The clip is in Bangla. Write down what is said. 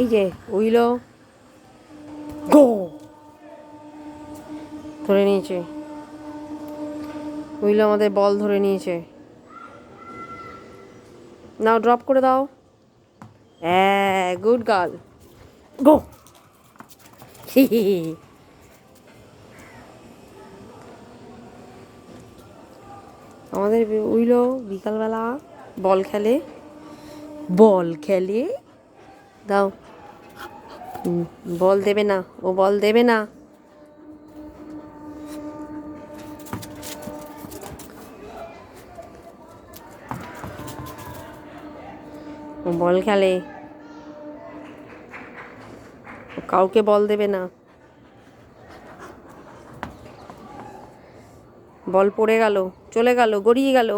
এই যে উইলো গো ধরে নিয়েছে। উইলো আমাদের বল ধরে নিয়েছে। নাও ড্রপ করে দাও। হ্যাঁ, গুড গার্ল, গো। আমাদের উইলো বিকালবেলা বল খেলে। বল খেলে, দাও। বল দেবে না, ও বল দেবে না। ও বল খেলে, ও কাউকে বল দেবে না। বল পড়ে গেল, চলে গেল, গড়িয়ে গেল।